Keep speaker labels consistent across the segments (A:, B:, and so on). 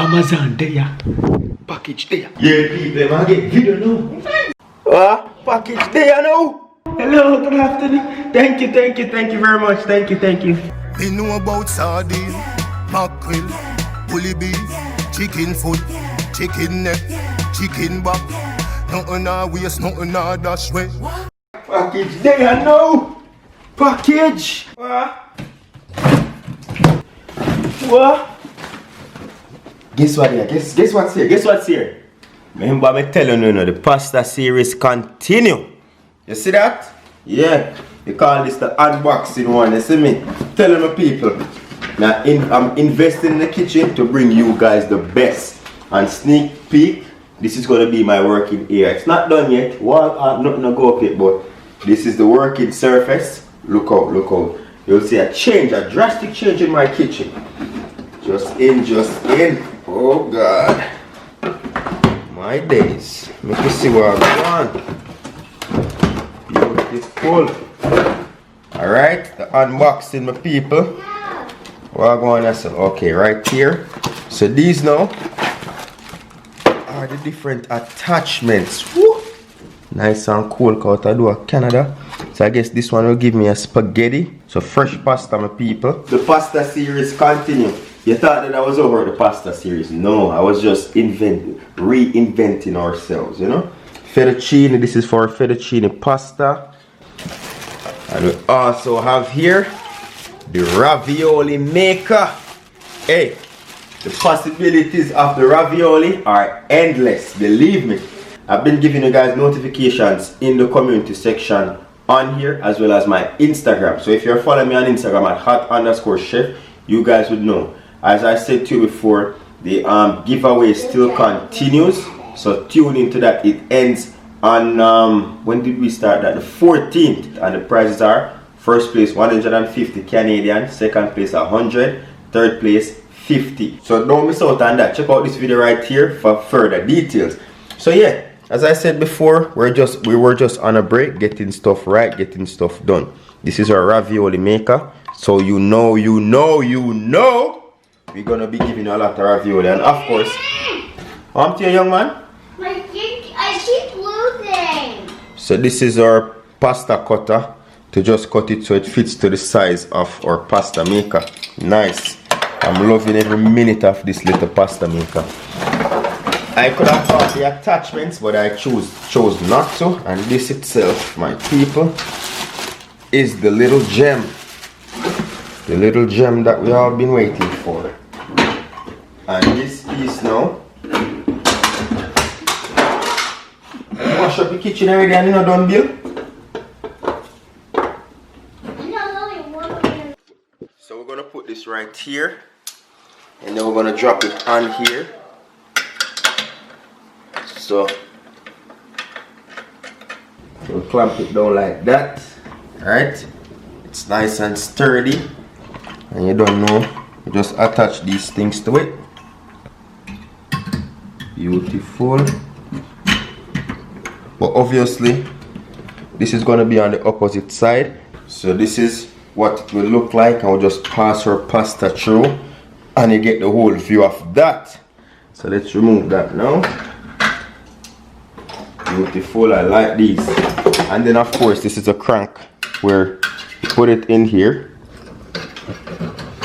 A: Amazon there. Package there.
B: Yeah, people, I get video now.
A: Package there now. Hello, good afternoon. Thank you very much. Thank you.
C: Me know about sardine, mackerel, bully beef, chicken foot, chicken neck, chicken back. Nothing a waste, nothing a dash way.
A: Package there now. Package. What?
B: Guess what here? Guess what's here? Guess what's here? Remember me telling you, the pasta series continue. You see that? Yeah. You call this the unboxing one. You see me? Telling my people. Now I'm investing in the kitchen to bring you guys the best. And sneak peek, this is gonna be my working area. It's not done yet. Nothing to go up yet, but this is the working surface. Look out. You'll see a drastic change in my kitchen. Just in. Oh God. My days. Make you see what I'm going. Beautiful. Alright, the unboxing, my people. What I'm going to say? Okay, right here. So these now are the different attachments. Woo! Nice and cool out I do a Canada. So I guess this one will give me a spaghetti. So fresh pasta, my people. The pasta series continue. You thought that I was over the pasta series. No, I was just reinventing ourselves, you know. Fettuccine, this is for fettuccine pasta. And we also have here the ravioli maker. Hey, the possibilities of the ravioli are endless, believe me. I've been giving you guys notifications in the community section on here as well as my Instagram. So if you're following me on Instagram at hot_chef, you guys would know. As I said to you before, the giveaway still continues. So tune into that. It ends on, when did we start that? The 14th. And the prizes are, first place 150 Canadian, second place 100, third place 50. So don't miss out on that. Check out this video right here for further details. So yeah, as I said before, we were just on a break, getting stuff right, getting stuff done. This is our ravioli maker. So you know, we're gonna be giving you a lot of ravioli. And of course, to you, young man?
D: I keep losing.
B: So this is our pasta cutter to just cut it so it fits to the size of our pasta maker. Nice. I'm loving every minute of this little pasta maker. I could have bought the attachments, but I chose not to. And this itself, my people, is the little gem. The little gem that we all been waiting for. And this piece now, wash up the kitchen already and you know done, Bill? So we're gonna put this right here, and then we're gonna drop it on here. So we'll clamp it down like that. Alright, it's nice and sturdy, and you don't know, you just attach these things to it. Beautiful. But obviously this is going to be on the opposite side, so this is what it will look like, and we'll just pass our pasta through and you get the whole view of that. So let's remove that now. Beautiful, I like these. And then of course this is a crank where you put it in here.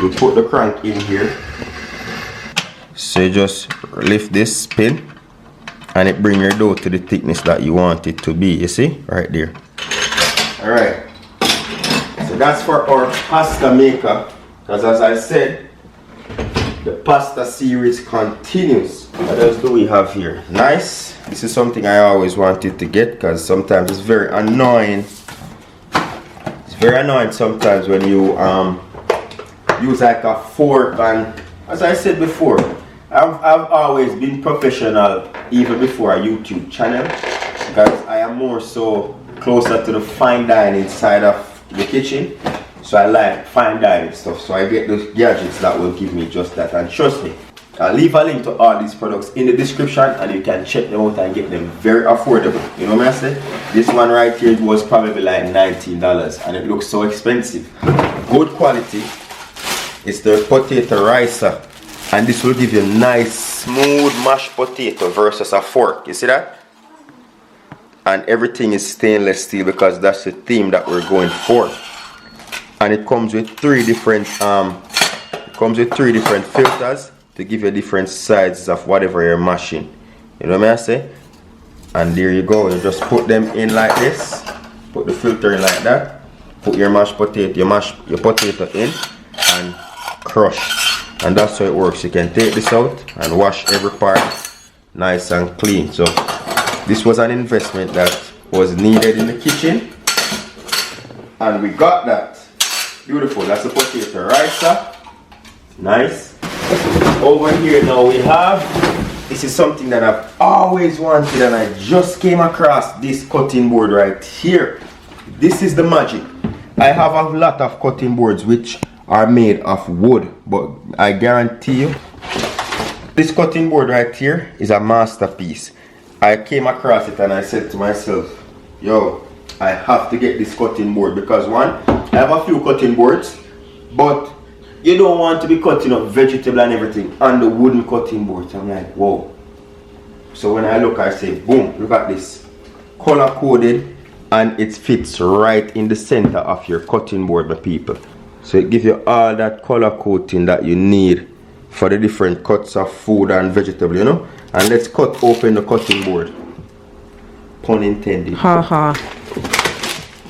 B: You put the crank in here. So you just lift this spin and it brings your dough to the thickness that you want it to be, you see? Right there. Alright. So that's for our pasta maker. Because as I said, the pasta series continues. What else do we have here? Nice. This is something I always wanted to get because sometimes it's very annoying. It's very annoying sometimes when you use like a fork, and as I said before, I've always been professional even before a YouTube channel because I am more so closer to the fine dining side of the kitchen. So I like fine dining stuff, so I get those gadgets that will give me just that. And trust me, I'll leave a link to all these products in the description and you can check them out and get them very affordable. You know what I say? This one right here was probably like $19 and it looks so expensive. Good quality. It's the potato ricer. And this will give you nice smooth mashed potato versus a fork. You see that? And everything is stainless steel because that's the theme that we're going for. And it comes with three different filters to give you different sizes of whatever you're mashing. You know what I say? And there you go. You just put them in like this. Put the filter in like that. Put your mashed potato, your potato in and crush. And that's how it works. You can take this out and wash every part nice and clean. So this was an investment that was needed in the kitchen. And we got that. Beautiful. That's a potato ricer. Nice. Over here now we have, this is something that I've always wanted and I just came across this cutting board right here. This is the magic. I have a lot of cutting boards which are made of wood, but I guarantee you this cutting board right here is a masterpiece. I came across it and I said to myself, yo, I have to get this cutting board because one, I have a few cutting boards, but you don't want to be cutting up vegetable and everything on the wooden cutting board. So I'm like, whoa. So when I look, I say, boom, look at this. Color coded and it fits right in the center of your cutting board, my people. So it gives you all that color coating that you need for the different cuts of food and vegetable, you know. And let's cut open the cutting board. Pun intended.
E: Haha.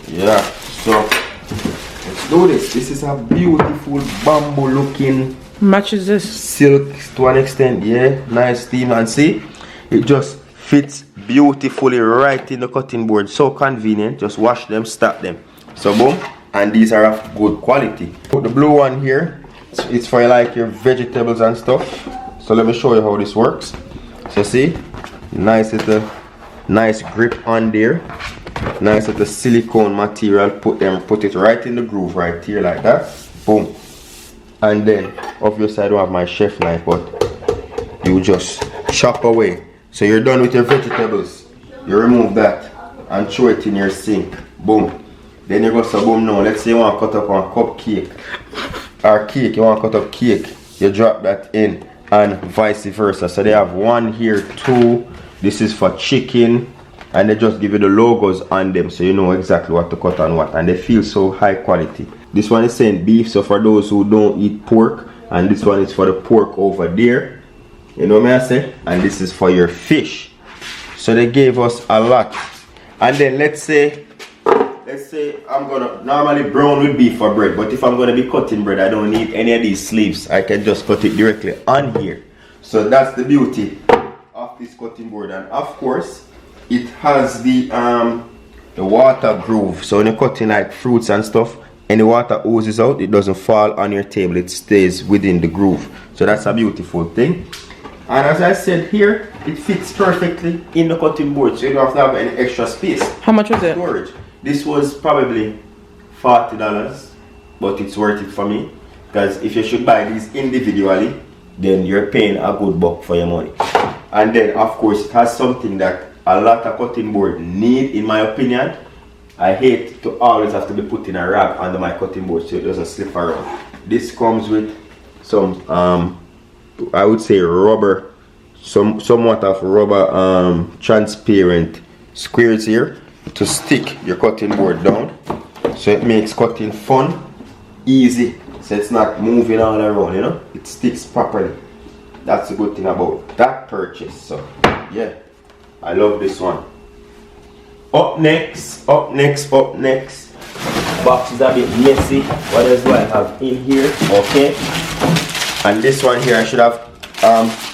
B: Yeah, so let's do this. This is a beautiful bamboo looking
E: Matches this.
B: silk to an extent. Yeah, nice theme. And see, it just fits beautifully right in the cutting board. So convenient. Just wash them, stack them. So boom. And these are of good quality. Put the blue one here. It's for like your vegetables and stuff. So let me show you how this works. So see, nice grip on there. Nice little silicone material. Put it right in the groove right here like that. Boom. And then obviously I don't have my chef knife, but you just chop away. So you're done with your vegetables. You remove that and throw it in your sink. Boom. Then you go so boom now. Let's say you want to cut up a cupcake or cake. You want to cut up cake. You drop that in and vice versa. So they have one here, two. This is for chicken. And they just give you the logos on them so you know exactly what to cut and what. And they feel so high quality. This one is saying beef. So for those who don't eat pork. And this one is for the pork over there. You know what I say? And this is for your fish. So they gave us a lot. And then let's say I'm gonna normally brown with beef for bread, but if I'm gonna be cutting bread, I don't need any of these sleeves. I can just cut it directly on here. So that's the beauty of this cutting board. And of course it has the water groove. So when you're cutting like fruits and stuff, any water oozes out, it doesn't fall on your table, it stays within the groove. So that's a beautiful thing. And as I said here, it fits perfectly in the cutting board, so you don't have to have any extra space.
E: How much was it?
B: Storage. This was probably $40, but it's worth it for me. Because if you should buy these individually, then you're paying a good buck for your money. And then of course it has something that a lot of cutting board need, in my opinion. I hate to always have to be putting a rag under my cutting board so it doesn't slip around. This comes with some I would say rubber, somewhat of rubber transparent squares here to stick your cutting board down, so it makes cutting fun, easy, so it's not moving all around, you know, it sticks properly. That's a good thing about that purchase. So yeah, I love this one. Up next, box is a bit messy. What else do I have in here? Okay, and this one here I should have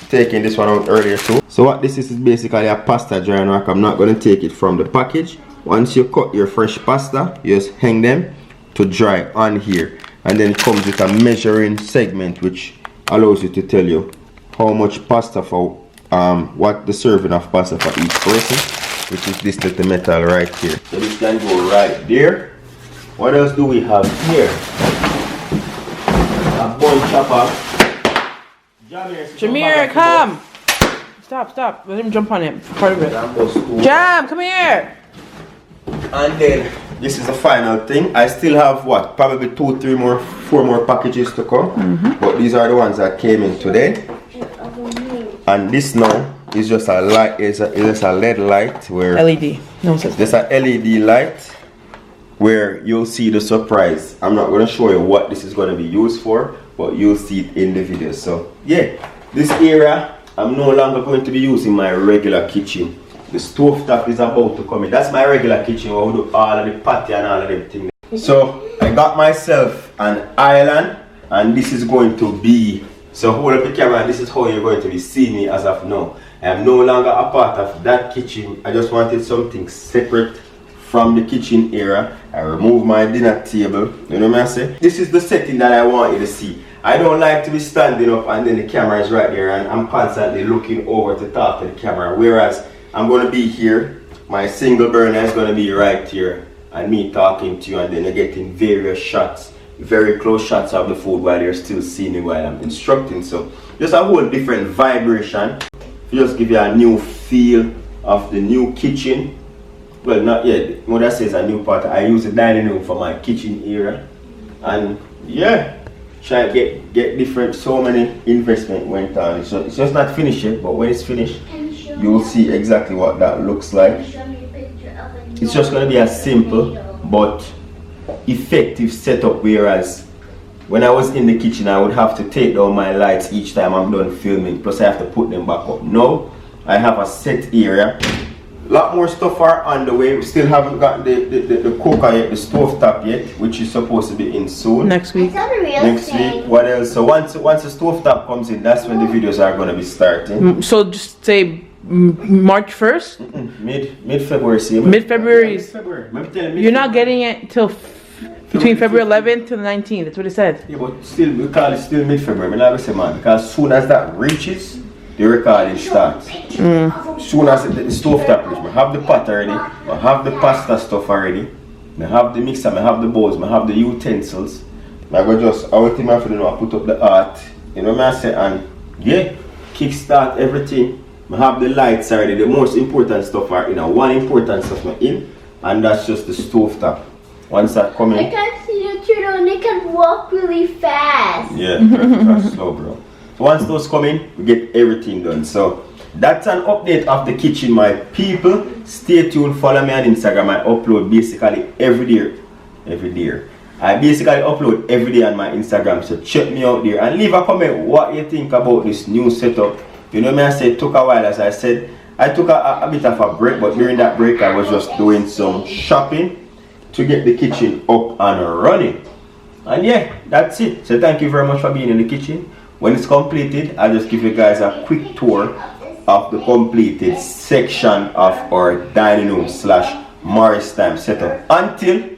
B: taken this one out earlier too. So what this is basically a pasta drying rack. I'm not going to take it from the package. Once you cut your fresh pasta, you just hang them to dry on here, and then it comes with a measuring segment which allows you to tell you how much pasta for what the serving of pasta for each person, which is this little metal right here. So this can go right there. What else do we have here? A bone chopper.
E: Jameer, come! Stop. Let him jump on it. Part of it. Jam, come here!
B: And then this is the final thing. I still have what? Probably 2, 3 more, 4 more packages to come. But these are the ones that came in today. And this now is just a light, is just a LED light where
E: LED. No, it says
B: there's a LED light where you'll see the surprise. I'm not going to show you what this is going to be used for, but you'll see it in the video. So yeah, this area I'm no longer going to be using my regular kitchen. The stove top is about to come in. That's my regular kitchen where we do all of the patio and all of them things. So I got myself an island, and this is going to be, so hold up the camera, and this is how you're going to be seeing me as of now. I am no longer a part of that kitchen. I just wanted something separate from the kitchen area. I removed my dinner table. You know what I say? This is the setting that I want you to see. I don't like to be standing up and then the camera is right there and I'm constantly looking over to talk to the camera. Whereas I'm going to be here, my single burner is going to be right here, and me talking to you, and then you're getting various shots, very close shots of the food while you're still seeing me while I'm instructing. So just a whole different vibration. Just give you a new feel of the new kitchen. Well, not yet. Mother says a new part. I use the dining room for my kitchen area, and yeah, try to get different. So many investment went on. So it's just not finished yet, but when it's finished, you'll see exactly what that looks like. It's just going to be a simple but effective setup, whereas when I was in the kitchen I would have to take down my lights each time I'm done filming, plus I have to put them back up. Now I have a set area. A lot more stuff are on the way. We still haven't got the cooker yet, the stove top yet, which is supposed to be in soon.
E: next week.
B: Next week. What else? So once the stove top comes in, that's when the videos are going to be starting.
E: So just say March 1st?
B: Mid February. See,
E: Mid-February.
B: Mid-February.
E: You're not getting it till between February 11th to the 19th. That's what it said.
B: Yeah, but still, we call it still mid-February. I'm not gonna say, man, because as soon as that reaches, the recording starts. Soon as the stove top reaches, I have the pot already, I have the pasta stuff already, I have the mixer, I have the bowls, I have the utensils. I go just, our team have to know, I put up the art, you know what I say, and yeah, kickstart everything. I have the lights already. The most important stuff are in. One important stuff are in, and that's just the stove top. Once that come in,
D: I can see the turtle and they can walk really fast.
B: yeah, that's slow, bro. So once those come in, we get everything done. So that's an update of the kitchen, my people. Stay tuned. Follow me on Instagram. I upload basically every day. I basically upload every day on my Instagram. So check me out there and leave a comment what you think about this new setup. You know me, I said it took a while. As I said, I took a bit of a break, but during that break I was just doing some shopping to get the kitchen up and running. And yeah, that's it. So thank you very much for being in the kitchen. When it's completed, I'll just give you guys a quick tour of the completed section of our dining room / Morris Time setup, until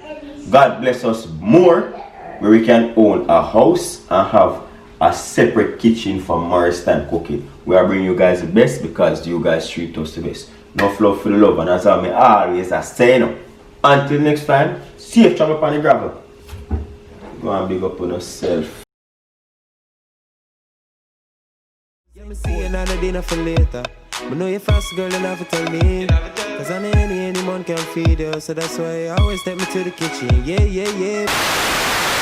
B: God bless us more, where we can own a house and have a separate kitchen for Morris Time cooking. We are bringing you guys the best because you guys treat us the best. Enough love for the love, and as I always say no. Until next time, safe travel upon the gravel. Go and big up on yourself.
F: Yeah, me see another dinner for later. But know you fast, girl, you never tell me. Cause any man can feed you, so that's why I always take me to the kitchen. Yeah.